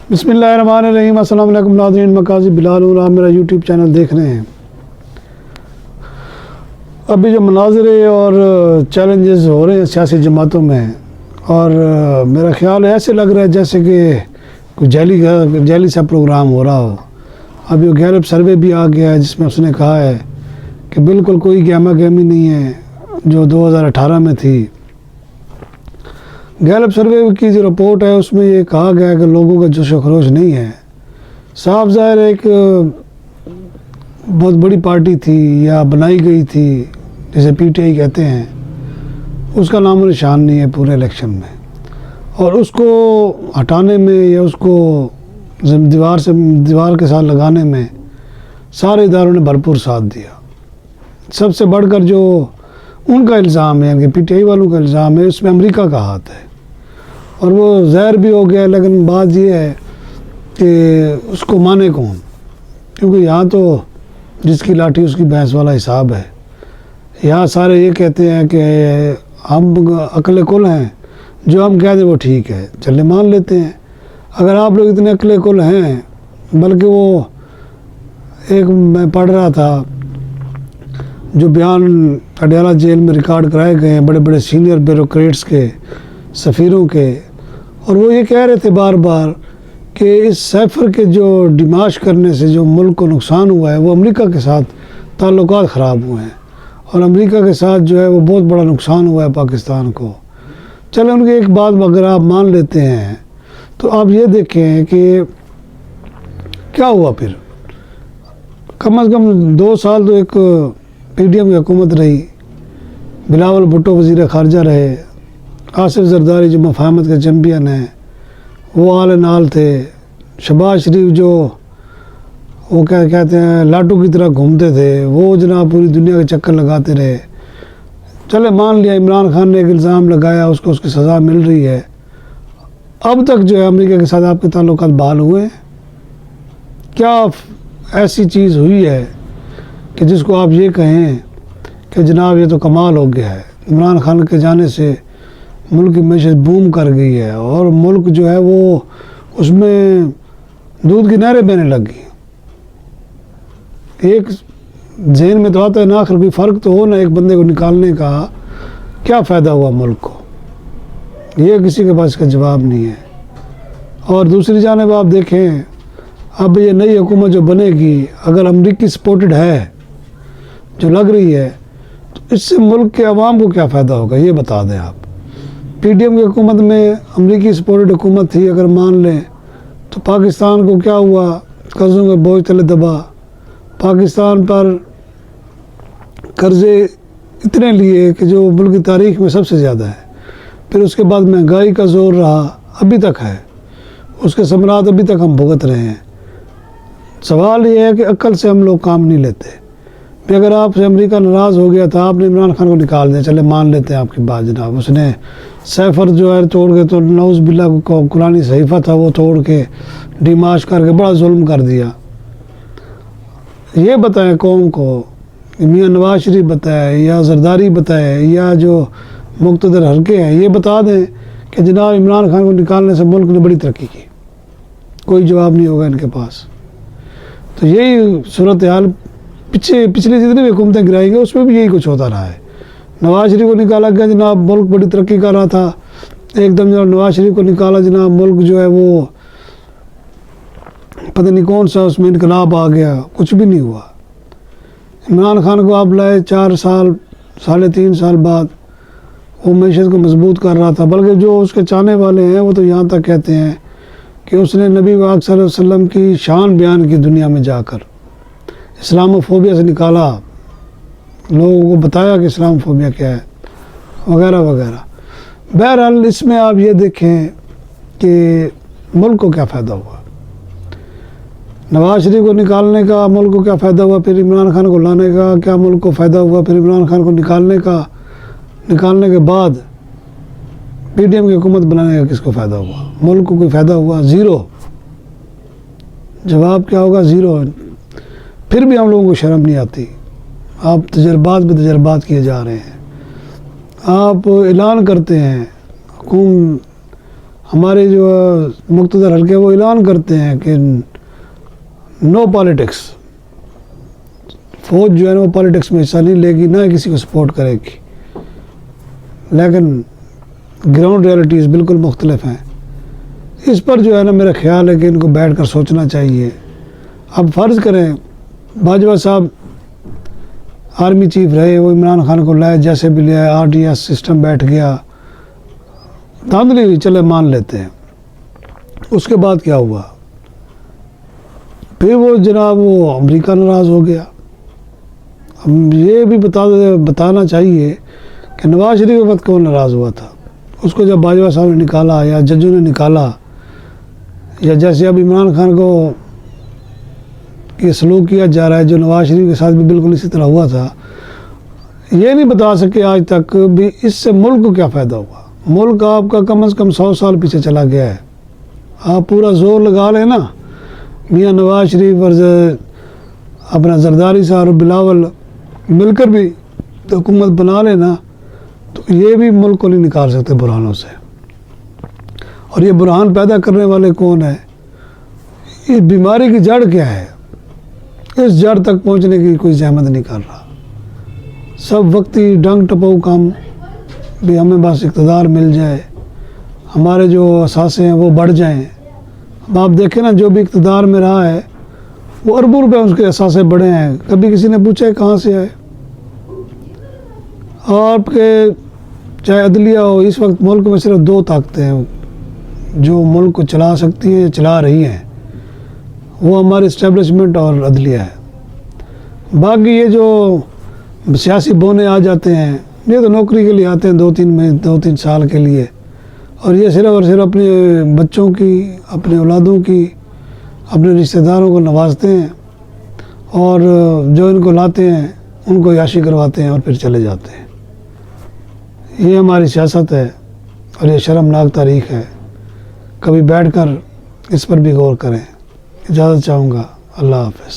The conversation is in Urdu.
بسم اللہ الرحمن الرحیم۔ السلام علیکم ناظرین، میں قاضی بلال ہوں، آپ میرا یوٹیوب چینل دیکھ رہے ہیں۔ ابھی جو مناظرے اور چیلنجز ہو رہے ہیں سیاسی جماعتوں میں، اور میرا خیال ایسے لگ رہا ہے جیسے کہ کوئی جعلی سا پروگرام ہو رہا ہو۔ ابھی وہ گیلپ سروے بھی آ گیا ہے جس میں اس نے کہا ہے کہ بالکل کوئی گہما گہمی نہیں ہے جو 2018 میں تھی۔ گیلپ سروے کی جو رپورٹ ہے اس میں یہ کہا گیا ہے کہ لوگوں کا جوش و خروش نہیں ہے۔ صاف ظاہر ایک بہت بڑی پارٹی تھی یا بنائی گئی تھی جسے پی ٹی آئی کہتے ہیں، اس کا نام و نشان نہیں ہے پورے الیکشن میں، اور اس کو ہٹانے میں یا اس کو دیوار کے ساتھ لگانے میں سارے اداروں نے بھرپور ساتھ دیا۔ سب سے بڑھ کر جو ان کا الزام ہے، یعنی کہ پی ٹی آئی والوں کا الزام ہے، اس میں امریکہ کا ہاتھ ہے، اور وہ ظاہر بھی ہو گیا۔ لیکن بات یہ ہے کہ اس کو مانے کون، کیونکہ یہاں تو جس کی لاٹھی اس کی بھینس والا حساب ہے۔ یہاں سارے یہ کہتے ہیں کہ ہم عقل کل ہیں، جو ہم کہہ دیں وہ ٹھیک ہے، چلے مان لیتے ہیں۔ اگر آپ لوگ اتنے عقل کل ہیں، بلکہ وہ ایک میں پڑھ رہا تھا جو بیان اڈیالہ جیل میں ریکارڈ کرائے گئے ہیں بڑے بڑے سینئر بیوروکریٹس کے، سفیروں کے، اور وہ یہ کہہ رہے تھے بار بار کہ اس سیفر کے جو ڈیماش کرنے سے جو ملک کو نقصان ہوا ہے وہ امریکہ کے ساتھ تعلقات خراب ہوئے ہیں، اور امریکہ کے ساتھ جو ہے وہ بہت بڑا نقصان ہوا ہے پاکستان کو۔ چلے ان کی ایک بات اگر آپ مان لیتے ہیں تو آپ یہ دیکھیں کہ کیا ہوا پھر۔ کم از کم 2 سال تو ایک پی ڈی ایم کی حکومت رہی، بلاول بھٹو وزیر خارجہ رہے، آصف زرداری جو مفاہمت کے چیمپئن ہیں وہ آل نال تھے، شہباز شریف جو وہ کیا کہتے ہیں لاٹو کی طرح گھومتے تھے، وہ جناب پوری دنیا کے چکر لگاتے رہے۔ چلے مان لیا عمران خان نے ایک الزام لگایا، اس کو اس کی سزا مل رہی ہے۔ اب تک جو ہے امریکہ کے ساتھ آپ کے تعلقات بحال ہوئے ہیں؟ کیا ایسی چیز ہوئی ہے کہ جس کو آپ یہ کہیں کہ جناب یہ تو کمال ہو گیا ہے، عمران خان کے جانے سے ملک کی معیشت بوم کر گئی ہے، اور ملک جو ہے وہ اس میں دودھ کی نہریں بہنے لگ گئی۔ ایک ذہن میں تو آتا ہے نا، آخر کوئی فرق تو ہو نا ایک بندے کو نکالنے کا، کیا فائدہ ہوا ملک کو؟ یہ کسی کے پاس اس کا جواب نہیں ہے۔ اور دوسری جانب آپ دیکھیں، اب یہ نئی حکومت جو بنے گی اگر امریکی سپورٹڈ ہے جو لگ رہی ہے، تو اس سے ملک کے عوام کو کیا فائدہ ہوگا یہ بتا دیں آپ۔ پی ڈی ایم کی حکومت میں امریکی سپورٹڈ حکومت تھی، اگر مان لیں تو پاکستان کو کیا ہوا؟ قرضوں کے بوجھ تلے دبا، پاکستان پر قرضے اتنے لیے کہ جو ملک کی تاریخ میں سب سے زیادہ ہے۔ پھر اس کے بعد مہنگائی کا زور رہا، ابھی تک ہے، اس کے ثمرات ابھی تک ہم بھگت رہے ہیں۔ سوال یہ ہے کہ عقل سے ہم لوگ کام نہیں لیتے۔ بھی اگر آپ سے امریکہ ناراض ہو گیا تھا، آپ نے عمران خان کو نکال دیا، چلے مان لیتے ہیں آپ کی بات جناب، اس نے سیفر جو ہے توڑ کے تو نعوذ باللہ کو قرآنی صحیفہ تھا وہ توڑ کے ڈیماش کر کے بڑا ظلم کر دیا۔ یہ بتائیں قوم کو، میاں نواز شریف بتائے یا زرداری بتائے یا جو مقتدر حلقے ہیں، یہ بتا دیں کہ جناب عمران خان کو نکالنے سے ملک نے بڑی ترقی کی۔ کوئی جواب نہیں ہوگا ان کے پاس۔ تو یہی صورتحال پچھلی جتنی بھی حکومتیں گرائی گئی اس میں بھی یہی کچھ ہوتا رہا ہے۔ نواز شریف کو نکالا گیا، جناب ملک بڑی ترقی کر رہا تھا، ایک دم جناب نواز شریف کو نکالا، جناب ملک جو ہے وہ پتہ نہیں کون سا اس میں انقلاب آ گیا، کچھ بھی نہیں ہوا۔ عمران خان کو آپ لائے 4 سال 3.5 سال بعد، وہ معیشت کو مضبوط کر رہا تھا، بلکہ جو اس کے چاہنے والے ہیں وہ تو یہاں تک کہتے ہیں کہ اس نے نبی پاک صلی اللہ علیہ وسلم کی شان بیان کی دنیا میں جا کر، اسلام فوبیا سے نکالا، لوگوں کو بتایا کہ اسلام فوبیا کیا ہے، وغیرہ وغیرہ۔ بہرحال اس میں آپ یہ دیکھیں کہ ملک کو کیا فائدہ ہوا۔ نواز شریف کو نکالنے کا ملک کو کیا فائدہ ہوا، پھر عمران خان کو لانے کا کیا ملک کو فائدہ ہوا، پھر عمران خان کو نکالنے کے بعد پی ڈی ایم کی حکومت بنانے کا کس کو فائدہ ہوا؟ ملک کو کوئی فائدہ ہوا؟ زیرو۔ جواب کیا ہوگا؟ زیرو۔ پھر بھی ہم لوگوں کو شرم نہیں آتی، آپ تجربات پہ تجربات کیے جا رہے ہیں، آپ اعلان کرتے ہیں ہمارے جو مقتدر حلقے وہ اعلان کرتے ہیں کہ نو پالیٹکس، فوج جو ہے نا وہ پالیٹکس میں حصہ نہیں لے گی، نہ کسی کو سپورٹ کرے گی، لیکن گراؤنڈ ریالٹیز بالکل مختلف ہیں۔ اس پر جو ہے نا میرا خیال ہے کہ ان کو بیٹھ کر سوچنا چاہیے۔ اب فرض کریں باجوہ صاحب آرمی چیف رہے، وہ عمران خان کو لائے، جیسے بھی لیا، RDS سسٹم بیٹھ گیا، دھاندلی ہوئی، چلے مان لیتے ہیں۔ اس کے بعد کیا ہوا؟ پھر وہ جناب وہ امریکہ ناراض ہو گیا۔ اب یہ بھی بتانا چاہیے کہ نواز شریف کے وقت کون ناراض ہوا تھا؟ اس کو جب باجوہ صاحب نے نکالا یا ججوں نے نکالا، یا جیسے اب عمران خان کو یہ سلوک کیا جا رہا ہے جو نواز شریف کے ساتھ بھی بالکل اسی طرح ہوا تھا، یہ نہیں بتا سکے آج تک بھی اس سے ملک کو کیا فائدہ ہوا۔ ملک آپ کا کم از کم 100 سال پیچھے چلا گیا ہے۔ آپ پورا زور لگا لیں نا، میاں نواز شریف اور اپنا زرداری صاحب اور بلاول مل کر بھی حکومت بنا لینا، تو یہ بھی ملک کو نہیں نکال سکتے برہانوں سے۔ اور یہ برہان پیدا کرنے والے کون ہیں؟ اس بیماری کی جڑ کیا ہے؟ اس جڑ تک پہنچنے کی کوئی زحمت نہیں کر رہا۔ سب وقتی ڈنگ ٹپاؤ کام بھی، ہمیں بس اقتدار مل جائے، ہمارے جو اثاثے ہیں وہ بڑھ جائیں۔ اب آپ دیکھیں نا، جو بھی اقتدار میں رہا ہے وہ اربوں روپے اس کے اثاثے بڑھے ہیں۔ کبھی کسی نے پوچھا ہے کہاں سے آئے؟ آپ کے چاہے عدلیہ ہو، اس وقت ملک میں صرف 2 طاقتیں ہیں جو ملک کو چلا سکتی ہیں، چلا رہی ہیں، وہ ہماری اسٹیبلشمنٹ اور عدلیہ ہے۔ باقی یہ جو سیاسی بونے آ جاتے ہیں، یہ تو نوکری کے لیے آتے ہیں 2-3 سال کے لیے، اور یہ صرف اور صرف اپنے بچوں کی، اپنے اولادوں کی، اپنے رشتہ داروں کو نوازتے ہیں، اور جو ان کو لاتے ہیں ان کو عیاشی کرواتے ہیں اور پھر چلے جاتے ہیں۔ یہ ہماری سیاست ہے اور یہ شرمناک تاریخ ہے۔ کبھی بیٹھ کر اس پر بھی غور کریں۔ اجازت چاہوں گا۔ اللہ حافظ۔